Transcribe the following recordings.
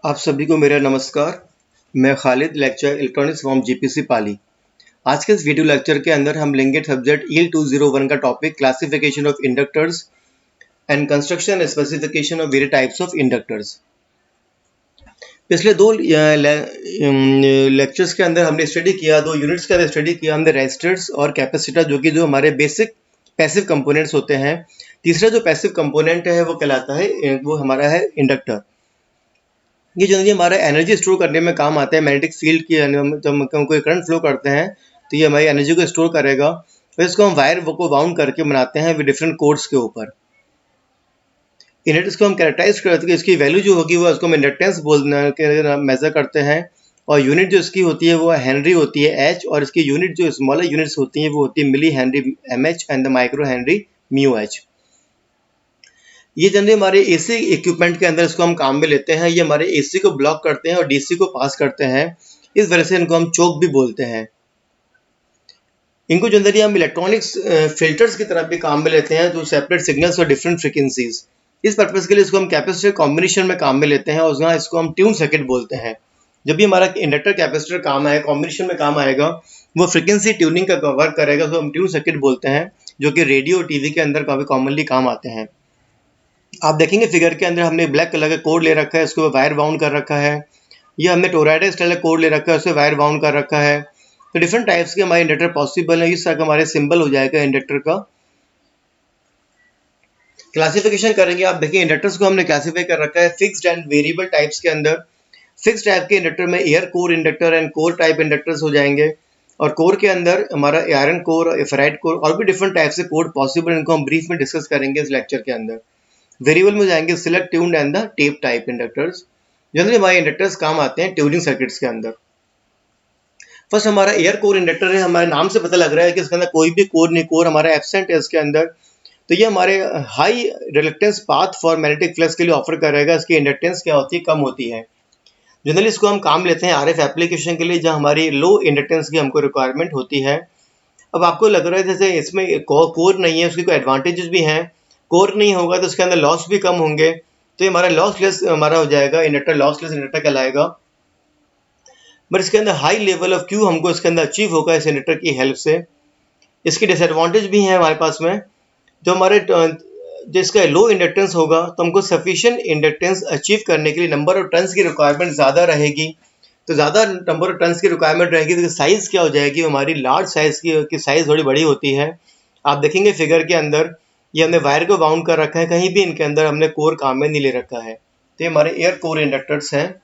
आप सभी को मेरा नमस्कार। मैं Khalid, lecture electronics from GPC Pali. आज के इस वीडियो लेक्चर के अंदर हम लेंगे सब्जेक्ट ईल 201 का topic classification of inductors and construction and specification of various types of inductors. पिछले दो लेक्चर्स के अंदर हमने स्टडी किया, दो यूनिट्स के अंदर स्टडी किया हमने रेजिस्टर्स और कैपेसिटर, जो हमारे बेसिक पैसिव कंपोनेंट्स होते हैं। तीसरा जो पैसिव कंपोनेंट है वो कहलाता है, वो हमारा है इंडक्टर। ये जनरली हमारा एनर्जी स्टोर करने में काम आता है। मैग्नेटिक फील्ड की जब हम कोई करंट फ्लो करते हैं तो ये हमारी एनर्जी को स्टोर करेगा। फिर इसको हम वायर को बाउंड करके बनाते हैं विद डिफरेंट कोड्स के ऊपर। इंडक्टेंस को हम कैरेक्टराइज करते हैं, इसकी वैल्यू जो होगी वो उसको हम इंडक्टेंस बोलना मेजर करते हैं। और यूनिट जो इसकी होती है वो हेनरी होती है, एच, और इसकी यूनिट जो स्मॉलर यूनिट्स होती हैं वो होती है milli henry, M H, and the micro henry, mu H. ये जनरली हमारे एसी इक्विपमेंट के अंदर इसको हम काम में लेते हैं। ये हमारे एसी को ब्लॉक करते हैं और डीसी को पास करते हैं। इस वजह से इनको हम चोक भी बोलते हैं। इनको जनरली हम इलेक्ट्रॉनिक्स फिल्टर्स की तरफ भी काम में लेते हैं, जो सेपरेट सिग्नल्स और डिफरेंट फ्रिक्वेंसीज। इस पर्पज के लिए इसको हम कैपेसिटर कॉम्बिनेशन में काम में लेते हैं और यहाँ इसको हम ट्यून सर्किट बोलते हैं। जब भी हमारा इंडक्टर कैपेसिटर काम आए, कॉम्बिनेशन में काम आएगा, वो फ्रिक्वेंसी ट्यूनिंग का वर्क करेगा, तो हम ट्यून सर्किट बोलते हैं, जो कि रेडियो और टीवी के अंदर काफी कॉमनली काम आते हैं। आप देखेंगे फिगर के अंदर हमने ब्लैक कलर का कोड ले रखा है, उसको वायर बाउंड कर रखा है। ये हमने टोराइडा स्टाइल का कोड ले रखा है, उससे वायर बाउंड कर रखा है। तो डिफरेंट टाइप्स के हमारे इंडक्टर पॉसिबल है। इस तरह का हमारे सिंबल हो जाएगा इंडक्टर का। क्लासिफिकेशन करेंगे, आप देखिए इंडक्टर्स को हमने क्लासिफाई कर रखा है फिक्स्ड एंड वेरिएबल टाइप्स के अंदर। फिक्स टाइप के इंडक्टर में air core inductor and core type inductors हो जाएंगे। और कोर के अंदर हमारा आयरन कोर, फेराइट कोर, और भी डिफरेंट टाइप से कोर पॉसिबल, इनको हम ब्रीफ में डिस्कस करेंगे इस लेक्चर के अंदर। वेरिएबल में जाएंगे select, tuned and the tape type inductors. Generally हमारे इंडक्टर्स काम आते हैं ट्यूनिंग सर्किट्स के अंदर। फर्स्ट हमारा एयर कोर इंडक्टर है। हमारे नाम से पता लग रहा है कि इसके अंदर कोई भी कोर नहीं, कोर हमारा एब्सेंट है इसके अंदर। तो ये हमारे high reluctance path for magnetic flux के लिए ऑफर करेगा। इसकी इंडक्टेंस क्या होती है, कम होती है। जनरली इसको हम काम लेते हैं आरएफ एप्लीकेशन के लिए, जहाँ हमारी लो इंडक्टेंस की हमको रिक्वायरमेंट होती है। अब आपको लग रहा है जैसे इसमें कोर नहीं है, उसकी कोई एडवांटेजेस भी हैं। कोर नहीं होगा तो उसके अंदर लॉस भी कम होंगे, तो ये हमारा लॉसलेस हमारा हो जाएगा इंडक्टर, लॉसलेस इंडक्टर कहलाएगा। बट इसके अंदर हाई लेवल ऑफ क्यू हमको इसके अंदर अचीव होगा इस इंडक्टर की हेल्प से। इसकी डिसएडवांटेज भी है हमारे पास में। जो हमारे जिसका लो इंडक्टेंस होगा तो हमको सफिशिएंट इंडक्टेंस अचीव करने के लिए नंबर ऑफ टर्न्स की रिक्वायरमेंट ज़्यादा रहेगी। तो ज़्यादा नंबर ऑफ टर्न्स की रिक्वायरमेंट रहेगी तो साइज़ क्या हो जाएगी, हमारी लार्ज साइज़ की साइज़ थोड़ी बड़ी होती है। आप देखेंगे फिगर के अंदर ये हमने वायर को बाउंड कर रखा है, कहीं भी इनके अंदर हमने कोर काम में नहीं ले रखा है। तो ये हमारे एयर कोर इंडक्टर्स हैं।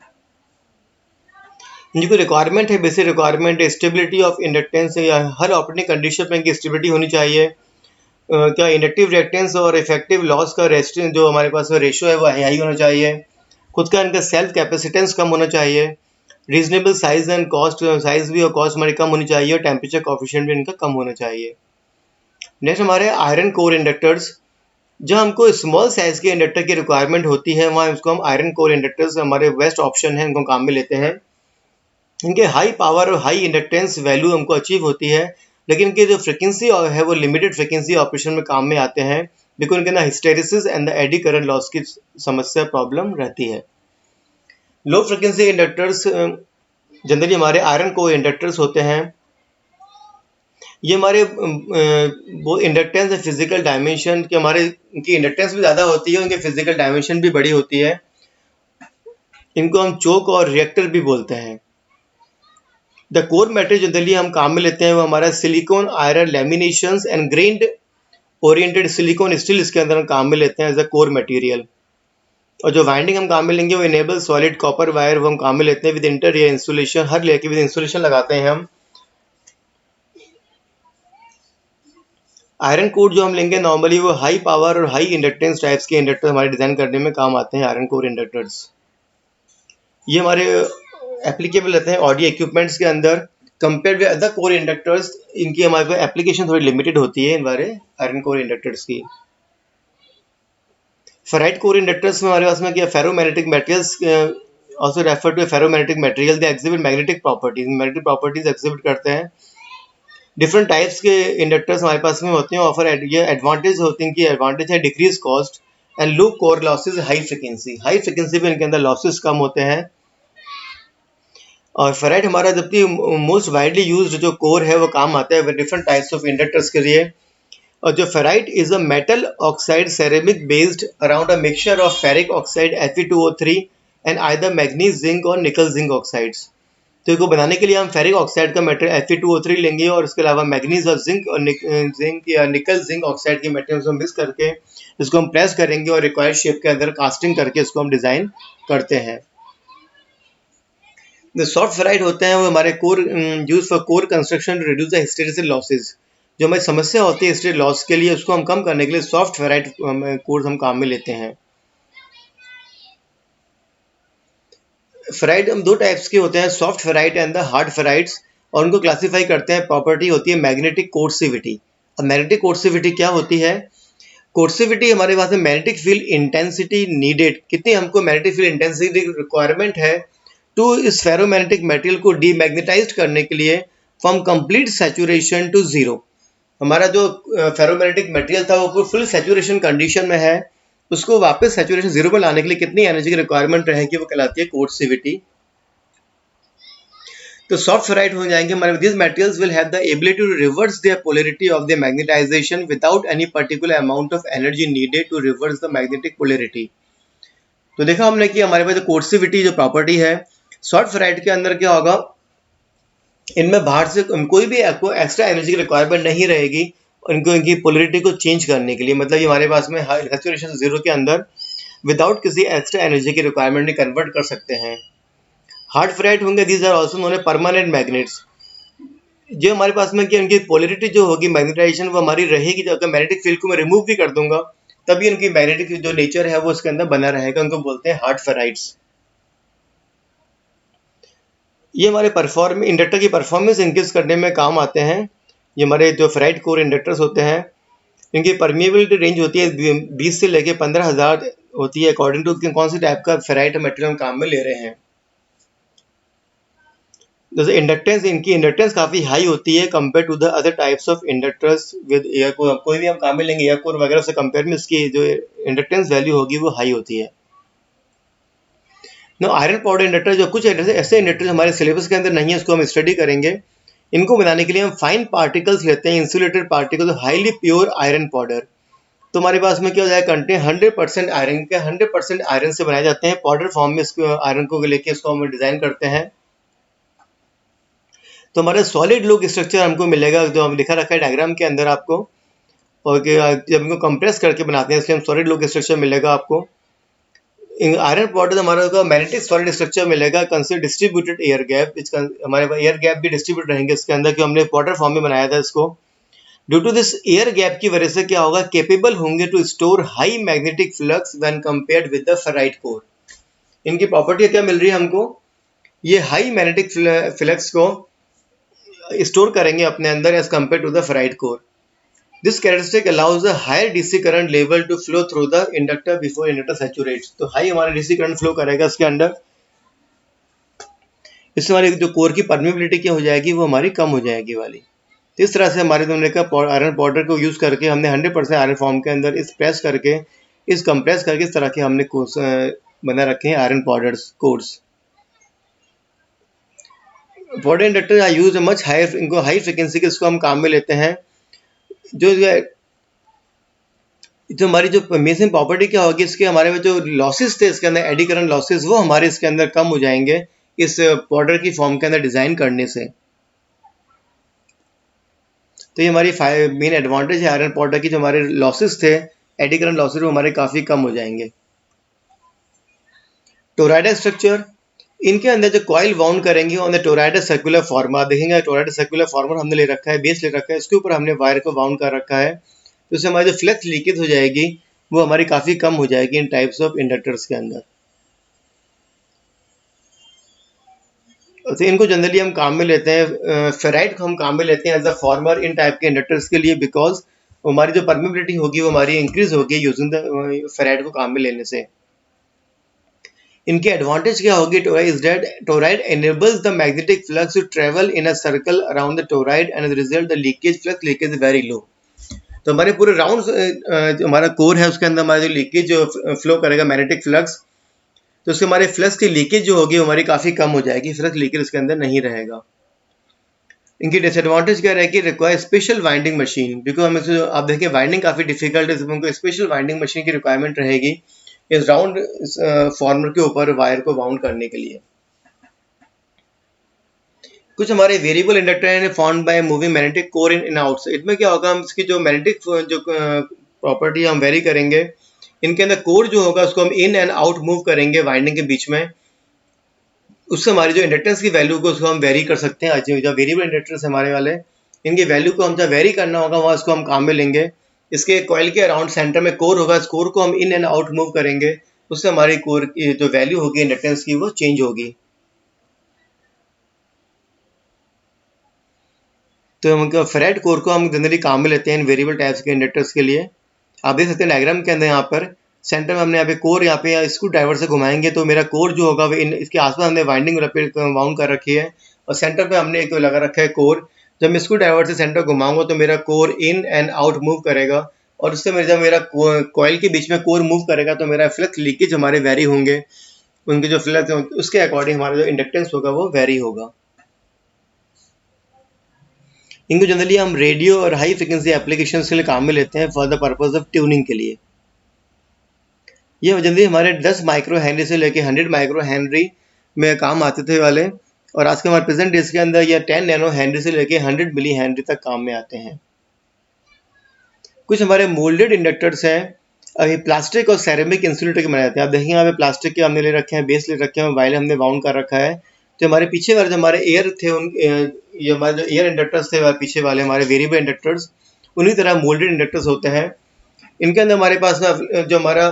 इनकी रिक्वायरमेंट है, बेसिक रिक्वायरमेंट है स्टेबिलिटी ऑफ इंडक्टेंस, या हर ऑपरेटिंग कंडीशन में इनकी स्टेबिलिटी होनी चाहिए। क्या इंडक्टिव रिएक्टेंस और इफेक्टिव लॉस का रेस्टिंग जो हमारे पास रेशियो है वो हाई होना चाहिए। खुद का इनका सेल्फ कैपेसिटेंस कम होना चाहिए। Reasonable size and cost, size भी और कॉस्ट हमारी कम होनी चाहिए, और टेम्परेचर कोएफिशिएंट भी इनका कम होना चाहिए। नेक्स्ट हमारे आयरन कोर इंडक्टर्स। जहाँ हमको स्मॉल साइज के इंडक्टर की रिक्वायरमेंट होती है, वहाँ इसको हम आयरन कोर इंडक्टर्स हमारे बेस्ट ऑप्शन है, इनको काम में लेते हैं। इनके हाई पावर और हाई इंडक्टेंस वैल्यू हमको अचीव होती है, लेकिन इनकी जो फ्रिक्वेंसी है वो लिमिटेड फ्रिक्वेंसी ऑपरेशन में काम में आते हैं, बिकॉज इनके ना hysteresis and the eddy current loss की समस्या प्रॉब्लम रहती है। लो फ्रिक्वेंसी इंडक्टर्स जनरली हमारे आयरन को इंडक्टर्स होते हैं। ये हमारे वो इंडक्टेंस है फिजिकल डायमेंशन के, हमारे इनकी इंडक्टेंस भी ज़्यादा होती है, उनकी फिजिकल डायमेंशन भी बड़ी होती है। इनको हम चोक और रिएक्टर भी बोलते हैं। द कोर मटेरियल जनरली हम काम में लेते हैं वो हमारा silicon, iron लैमिनेशंस and grand oriented silicon steel, इसके अंदर हम काम में लेते हैं एज अ कोर मटेरियल। और जो वाइंडिंग हम काम में लेंगे वो इनेबल सॉलिड कॉपर वायर, वो हम काम में लेते हैं विद इंटर लेयर इंसुलेशन, हर लेयर के विद इंसुलेशन लगाते हैं हम। आयरन कोर जो हम लेंगे नॉर्मली वो हाई पावर और हाई इंडक्टेंस टाइप्स के इंडक्टर हमारे डिजाइन करने में काम आते हैं आयरन कोर इंडक्टर्स। ये हमारे एप्लीकेबल रहते हैं ऑडियो इक्विपमेंट्स के अंदर। Compare with other core inductors इनकी हमारे पास एप्लीकेशन थोड़ी लिमिटेड होती है हमारे आयरन कोर इंडक्टर्स की। फेराइट कोर इंडक्टर्स में हमारे पास में क्या, ferromagnetic materials also refer to a ferromagnetic material, they exhibit magnetic properties exhibit करते हैं। डिफरेंट टाइप्स के इंडक्टर्स हमारे पास में होते हैं। ऑफर ये एडवांटेज होते हैं कि एडवांटेज है decrease cost, and low core losses, high frequency पे इनके अंदर लॉसेस कम होते हैं। और फेराइट हमारा जबकि मोस्ट वाइडली यूज्ड जो कोर है वो काम आता है डिफरेंट टाइप्स ऑफ इंडक्टर्स के लिए। और जो ferrite is a metal oxide ceramic based around a mixture of ferric oxide Fe2O3 and either manganese zinc और निकल जिंक ऑक्साइड्स। तो इसको बनाने के लिए हम फेरिक ऑक्साइड का मेटेरियल Fe2O3 लेंगे और इसके अलावा मैग्नीज और जिंक या निकल जिंक ऑक्साइड के मेटेरियल को मिक्स करके इसको हम प्रेस करेंगे और रिक्वायर्ड शेप के अंदर कास्टिंग करके इसको हम डिजाइन करते हैं। जो सॉफ्ट फेराइट होते हैं वो हमारे core use for core construction to reduce the hysteresis losses. जो हमारी समस्या होती है हिस्टेरिक लॉस के लिए उसको हम कम करने के लिए सॉफ्ट फेराइट कोर्स हम काम में लेते हैं। फेराइट हम दो टाइप्स के होते हैं, soft ferrite and the hard ferrites, और उनको क्लासिफाई करते हैं। प्रॉपर्टी होती है मैग्नेटिक कोर्सिविटी। अब मैग्नेटिक कोर्सिविटी क्या होती है? कोर्सिविटी हमारे पास में मैग्नेटिक फील्ड इंटेंसिटी नीडेड, कितनी हमको मैग्नेटिक फील्ड इंटेंसिटी रिक्वायरमेंट है टू इस फेरोमैग्नेटिक मटेरियल को डीमैग्नेटाइज करने के लिए from complete saturation to zero. हमारा जो फेरोमैग्नेटिक मटेरियल था वो फुल सैचुरेशन कंडीशन में है, उसको वापस सैचुरेशन जीरो में लाने के लिए कितनी एनर्जी की रिक्वायरमेंट रहेगी वो कहलाती है कोर्सिविटी। तो सॉफ्ट फेराइट हो जाएंगे हमारे, this materials will have the ability to reverse their polarity of the magnetization without any particular amount of energy needed to reverse the magnetic polarity. तो देखा हमने कि हमारे पास कोर्सिविटी जो प्रॉपर्टी है सॉफ्ट फेराइट के अंदर क्या होगा, इनमें बाहर से कोई भी एक्स्ट्रा एनर्जी की रिक्वायरमेंट नहीं रहेगी इनको इनकी पोलैरिटी को चेंज करने के लिए। मतलब ये हमारे पास में सैचुरेशन जीरो के अंदर विदाउट किसी एक्स्ट्रा एनर्जी की रिक्वायरमेंट कन्वर्ट कर सकते हैं। हार्ड फेराइट होंगे, these are also known as permanent magnets. जो हमारे पास में कि उनकी पोलैरिटी जो होगी मैग्नेटाइजेशन वो हमारी रहेगी, जब अगर मैग्नेटिक फील्ड को मैं रिमूव भी कर दूंगा तभी उनकी मैग्नेटिक जो नेचर है वो उसके अंदर बना रहेगा, उनको बोलते हैं हार्ड फेराइट्स। ये हमारे इंडक्टर की परफॉर्मेंस इंक्रीज करने में काम आते हैं। ये हमारे जो फेराइट कोर इंडक्टर्स होते हैं इनकी परमिएबिलिटी रेंज होती है 20 से लेके 15,000 होती है, अकॉर्डिंग टू कौन सी टाइप का फेराइट मटेरियल हम काम में ले रहे हैं। जैसे इंडक्टेंस, इनकी इंडक्टेंस काफ़ी हाई होती है compare to the other types of inductors with air core. कोई भी हम काम में लेंगे एयर कोर वगैरह से कंपेयर में इसकी जो इंडक्टेंस वैल्यू होगी वो हाई होती है। नो आयरन पाउडर इंडक्टर, जो कुछ ऐसे इंडक्टर हमारे सिलेबस के अंदर नहीं है उसको हम स्टडी करेंगे। इनको बनाने के लिए हम फाइन पार्टिकल्स लेते हैं, insulated particles, highly pure iron powder. तो हमारे पास में क्या हो जाएगा, कंटेन 100% आयरन के, 100% आयरन से बनाए जाते हैं। पाउडर फॉर्म में इसको आयरन को लेके इसको हम डिजाइन करते हैं। तो हमारा सॉलिड लुक स्ट्रक्चर हमको मिलेगा जो हम लिखा रखा है डायग्राम के अंदर आपको, और जब इनको कंप्रेस करके बनाते हैं इसलिए हम सॉलिड लुक स्ट्रक्चर मिलेगा आपको। आयरन पाउडर हमारा का मैग्नेटिक सॉलिड स्ट्रक्चर मिलेगा, कंसिडर डिस्ट्रीब्यूटेड एयर गैप। हमारे पास एयर गैप भी डिस्ट्रीब्यूट रहेंगे इसके अंदर, क्योंकि हमने पाउडर फॉर्म में बनाया था इसको। Due to this air gap की वजह से क्या होगा, केपेबल होंगे to store high magnetic flux when compared with the ferrite core. इनकी प्रॉपर्टी क्या मिल रही है हमको, ये हाई मैग्नेटिक फ्लक्स को स्टोर करेंगे अपने अंदर as compare to the ferrite core. This characteristic allows a higher DC current level to flow through the inductor before inductor saturates. तो हाई हमारा डीसी करंट फ्लो करेगा इसके अंदर, इससे हमारी जो कोर की परमिबिलिटी क्या हो जाएगी वो हमारी कम हो जाएगी वाली। तो इस तरह से हमारे हमने कहा आयरन पाउडर को यूज़ करके हमने 100% आयरन फॉर्म के अंदर इस प्रेस करके इस कंप्रेस करके इस तरह के हमने बना रखे हैं iron powders cores. Powder inductor are use much higher, इनको हाई फ्रिक्वेंसी के इसको हम काम में लेते हैं। जो हमारी जो मेजर प्रॉपर्टी क्या होगी इसके, हमारे में जो लॉसेस थे इसके अंदर एडी करंट लॉसेस वो हमारे इसके अंदर कम हो जाएंगे इस पाउडर की फॉर्म के अंदर डिजाइन करने से। तो ये हमारी मेन एडवांटेज है आयरन पाउडर की, जो हमारे लॉसेस थे एडी करंट लॉसेस वो हमारे काफ़ी कम हो जाएंगे। टोराइडल स्ट्रक्चर, इनके अंदर जो कॉइल वाउंड करेंगे ऑन द टोराइडल सर्कुलर फॉर्मा, देखेंगे टोराइडल सर्कुलर फॉर्मा हमने ले रखा है, बेस ले रखा है, इसके ऊपर हमने वायर को वाउंड कर रखा है। तो इससे हमारी जो फ्लक्स लीकेज हो जाएगी वो हमारी काफ़ी कम हो जाएगी इन टाइप्स ऑफ इंडक्टर्स के अंदर। तो इनको जनरली हम काम में लेते हैं, फेराइट को हम काम में लेते हैं as a former in type के इंडक्टर्स के लिए, बिकॉज हमारी जो परमिबिलिटी होगी वो हमारी इंक्रीज होगी यूजिंग द फेराइट को काम में लेने से। इनकी एडवांटेज क्या होगी, toroid enables the magnetic flux to travel in a circle around the toroid and as a result the leakage flux leakage is very low। तो हमारे पूरे राउंड जो हमारा कोर है उसके अंदर हमारा जो लीकेज जो फ्लो करेगा मैग्नेटिक फ्लक्स, तो उससे हमारे फ्लक्स की लीकेज जो होगी हमारी काफ़ी कम हो जाएगी, फ्लक्स लीकेज उसके अंदर नहीं रहेगा। इनकी डिसएडवांटेज क्या है कि require special winding machine, because हम इसमें आप देखिए वाइंडिंग काफ़ी डिफिकल्ट है, इसमें हमको स्पेशल वाइंडिंग मशीन की रिक्वायरमेंट रहेगी इस राउंड फॉर्मर के ऊपर वायर को वाउंड करने के लिए। कुछ हमारे वेरिएबल इंडक्टर हैं found by moving magnetic core in out. इसमें क्या होगा, हम इसकी जो मैग्नेटिक जो प्रॉपर्टी हम वेरी करेंगे, इनके अंदर कोर जो होगा उसको हम इन एंड आउट मूव करेंगे वाइंडिंग के बीच में, उससे हमारी जो इंडक्टेंस की वैल्यू को उसको हम वेरी कर सकते हैं। जो वेरिएबल इंडक्टर्स हमारे वाले, इनकी वैल्यू को हम जब वेरी करना होगा वहाँ उसको हम काम में लेंगे। इसके कॉइल के अराउंड सेंटर में कोर होगा, इस कोर को हम इन एंड आउट मूव करेंगे, उससे हमारी कोर की जो वैल्यू होगी इंडक्टेंस की वो चेंज होगी। तो हम फेराइट कोर को हम जनरली काम में लेते हैं इन वेरिएबल टाइप्स के इंडक्टर्स के लिए। आप देख सकते हैं डायग्राम के अंदर यहाँ पर सेंटर में हमने यहाँ पे कोर यहाँ पे स्क्रू ड्राइवर से घुमाएंगे तो मेरा कोर जो होगा वो इसके आसपास हमने वाइंडिंग वाउंड कर रखी है और सेंटर पे हमने एक लगा रखा है कोर। जब मैं स्क्रू ड्राइवर से सेंटर घुमाऊंगा तो मेरा core in and out move करेगा और उससे जब मेरा कॉइल के बीच में कोर मूव करेगा तो मेरा फ्लक्स लीकेज हमारे वेरी होंगे, उनके जो फ्लक्स उसके अकॉर्डिंग हमारा जो इंडक्टेंस होगा वो वेरी होगा। इनको जनरली हम रेडियो और हाई फ्रिक्वेंसी एप्लीकेशंस के लिए काम में लेते हैं for the purpose of tuning के लिए। ये जनरली हमारे 10 माइक्रो हेनरी से लेके 100 माइक्रो हेनरी में काम आते थे वाले, और आज के हमारे प्रेजेंट डेज के अंदर ये 10 नैनो हेनरी से लेके 100 मिली हेनरी तक काम में आते हैं। कुछ हमारे मोल्डेड इंडक्टर्स हैं, अभी प्लास्टिक और सेरेमिक इंसुलेटर के बनाए जाते हैं। आप देखिए यहाँ पे प्लास्टिक के हमने ले रखे हैं, बेस ले रखे हैं, वाइल हमने वाउंड कर रखा है। तो हमारे पीछे वाले जो हमारे एयर थे ये हमारे जो एयर इंडक्टर्स थे पीछे वाले हमारे वेरिएबल इंडक्टर्स, उन्हीं तरह मोल्डेड इंडक्टर्स होते हैं। इनके अंदर हमारे पास जो हमारा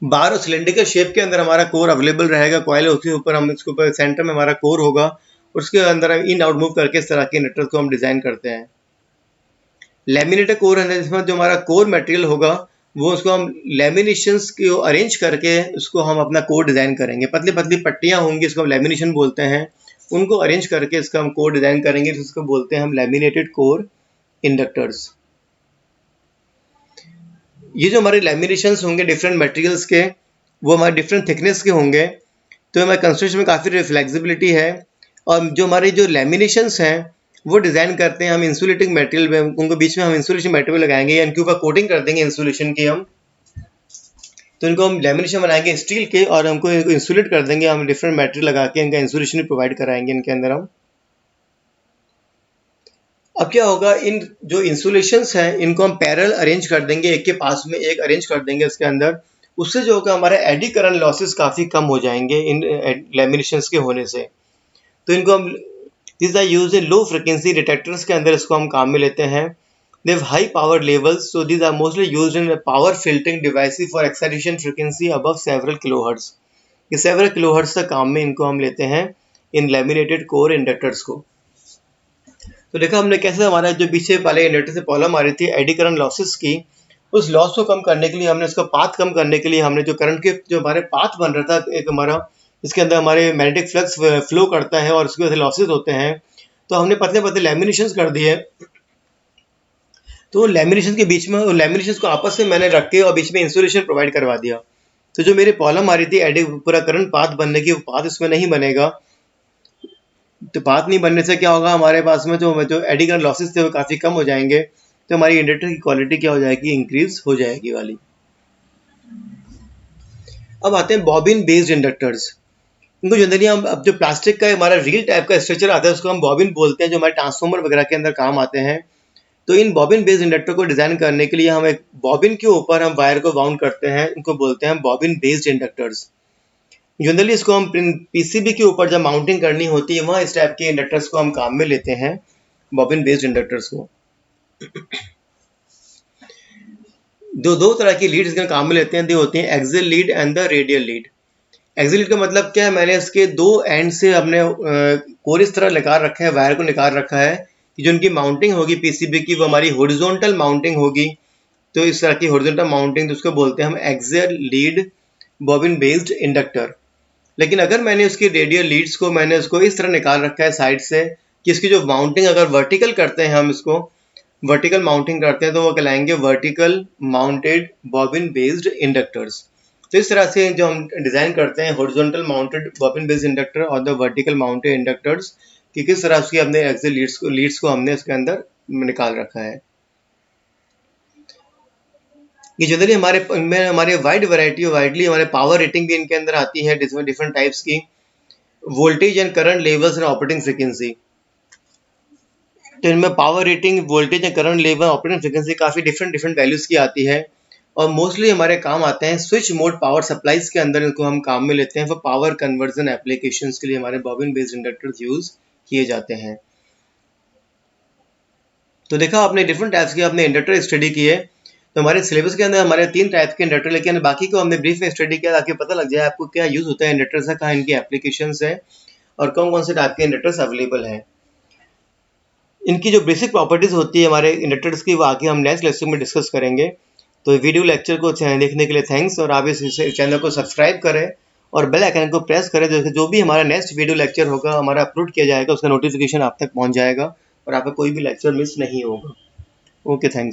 बार और सिलेंड्रिकल शेप के अंदर हमारा कोर अवेलेबल रहेगा, कॉइल उसके ऊपर हम इसके ऊपर सेंटर में हमारा कोर होगा, उसके अंदर हम इन आउट मूव करके इस तरह के इंडक्टर्स को हम डिजाइन करते हैं। लैमिनेटेड कोर है जिसमें जो हमारा कोर मटेरियल होगा वो उसको हम लैमिनेशंस को अरेंज करके उसको हम अपना कोर डिजाइन करेंगे। पतली पतली पट्टियां होंगी, इसको हम लैमिनेशन बोलते हैं, उनको अरेंज करके इसका हम कोर डिजाइन करेंगे, जिसको बोलते हैं हम लैमिनेटेड कोर इंडक्टर्स। ये जो हमारे लैमिनेशंस होंगे डिफरेंट मटेरियल्स के, वो हमारे डिफरेंट थिकनेस के होंगे, तो हमारे कंस्ट्रक्शन में काफ़ी फ्लेक्सिबिलिटी है। और जो हमारे जो लैमिनेशंस हैं वो डिज़ाइन करते हैं हम इंसुलेटिंग मटेरियल में, उनको बीच में हम इंसुलेशन मटेरियल लगाएंगे या इनके ऊपर कोटिंग कर देंगे इंसुलेशन की हम, तो इनको हम लैमिनेशन बनाएंगे स्टील के और हमको इनको इंसुलेट कर देंगे, हम डिफरेंट मटेरियल लगा के इनका इंसुलेशन भी प्रोवाइड कराएंगे इनके अंदर हम। अब क्या होगा, इन जो इंसुलेशंस हैं इनको हम पैरेलल अरेंज कर देंगे, एक के पास में एक अरेंज कर देंगे इसके अंदर, उससे जो होगा हमारे एडी करंट लॉसेस काफ़ी कम हो जाएंगे इन लैमिनेशंस के होने से। तो इनको हम this are used in low frequency detectors के अंदर इसको हम काम में लेते हैं। They have high power levels, so these are mostly used in power filtering devices for excitation frequency above several kilohertz. ये सेवरल किलोहर्ट्ज तक काम में इनको हम लेते हैं इन लैमिनेटेड कोर इंडक्टर्स को। तो देखा हमने कैसे हमारा जो पीछे वाले इंडक्टर से प्रॉब्लम आ रही थी एडी करंट लॉसेस की, उस लॉस को कम करने के लिए हमने उसका पाथ कम करने के लिए हमने जो करंट के जो हमारे पाथ बन रहा था एक हमारा, इसके अंदर हमारे मैग्नेटिक फ्लक्स फ्लो करता है और उसकी वजह से लॉसेस होते हैं, तो हमने पतले पतले लैमिनेशंस कर दिए। तो लैमिनेशन के बीच में लैमिनेशंस को आपस में मैंने रख के और बीच में इंसुलेशन प्रोवाइड करवा दिया। तो जो मेरी प्रॉब्लम आ रही थी एडी पूरा करंट पाथ बनने की, वो पाथ इसमें नहीं बनेगा। तो पाथ नहीं बनने से क्या होगा, हमारे पास में जो एडी करंट लॉसेस थे वो काफ़ी कम हो जाएंगे, तो हमारी इंडक्टर की क्वालिटी क्या हो जाएगी, इंक्रीज हो जाएगी वाली। अब आते हैं बॉबिन बेस्ड इंडक्टर्स। इनको जनरली हम अब जो प्लास्टिक का हमारा रील टाइप का स्ट्रक्चर आता है उसको हम बॉबिन बोलते हैं, जो हमारे ट्रांसफार्मर वगैरह के अंदर काम आते हैं। तो इन बॉबिन बेस्ड इंडक्टर को डिजाइन करने के लिए हम एक बॉबिन के ऊपर हम वायर को वाउंड करते हैं, इनको बोलते हैं बॉबिन बेस्ड इंडक्टर्स। जनरली इसको हम पीसीबी के ऊपर जब माउंटिंग करनी होती है वहाँ इस टाइप के इंडक्टर्स को हम काम में लेते हैं, बॉबिन बेस्ड इंडक्टर्स को। दो तरह की लीड्स इसके काम में लेते हैं, दो होती हैं axial lead and the radial lead. Axial lead का मतलब क्या है, मैंने इसके दो एंड से अपने कोर इस तरह निकाल रखा है, वायर को निकाल रखा है कि जो उनकी माउंटिंग होगी पीसीबी की वो हमारी हॉरिजॉन्टल माउंटिंग होगी। तो इस तरह की हॉरिजॉन्टल माउंटिंग तो उसको बोलते हैं हम axial lead bobbin based inductor. लेकिन अगर मैंने उसकी रेडियल लीड्स को मैंने उसको इस तरह निकाल रखा है साइड से कि इसकी जो माउंटिंग अगर वर्टिकल करते हैं हम इसको, वर्टिकल माउंटिंग करते हैं तो वो कहलाएंगे vertical mounted bobbin based inductors. तो इस तरह से जो हम डिज़ाइन करते हैं horizontal mounted bobbin based inductor और द वर्टिकल माउंटेड इंडक्टर्स कि किस तरह से हमने एक्सियल लीड्स को हमने इसके अंदर निकाल रखा है। ये जनरली हमारे वाइडली हमारे पावर रेटिंग भी इनके अंदर आती है डिफरेंट टाइप्स की, voltage and current levels and operating frequency. तो इनमें power rating, voltage and current level, operating frequency काफ़ी डिफरेंट वैल्यूज़ की आती है और मोस्टली हमारे काम आते हैं स्विच मोड पावर सप्लाईज के अंदर, इनको हम काम में लेते हैं फॉर पावर कन्वर्जन एप्लीकेशंस के लिए हमारे बॉबिन बेस्ड इंडक्टर्स यूज़ किए जाते हैं। तो देखा आपने डिफरेंट टाइप्स के आपने इंडक्टर स्टडी किए। तो हमारे सिलेबस के अंदर हमारे 3 टाइप के इंडक्टर, लेकिन बाकी को हमने ब्रीफ में स्टडी किया ताकि पता लग जाए आपको क्या यूज़ होता है इंडक्टर्स का, कहाँ इनकी एप्लीकेशंस है और कौन कौन से टाइप के इंडक्टर्स अवेलेबल हैं। इनकी जो बेसिक प्रॉपर्टीज़ होती है हमारे इंडक्टर्स की, वो आगे हम नेक्स्ट लेक्चर में डिस्कस करेंगे। तो वीडियो लेक्चर को देखने के लिए थैंक्स, और आप इस चैनल को सब्सक्राइब करें और बेल आइकन को प्रेस करें, जो भी हमारा नेक्स्ट वीडियो लेक्चर होगा हमारा अपलोड किया जाएगा उसका नोटिफिकेशन आप तक पहुंच जाएगा और आपका कोई भी लेक्चर मिस नहीं होगा। Okay, thanks.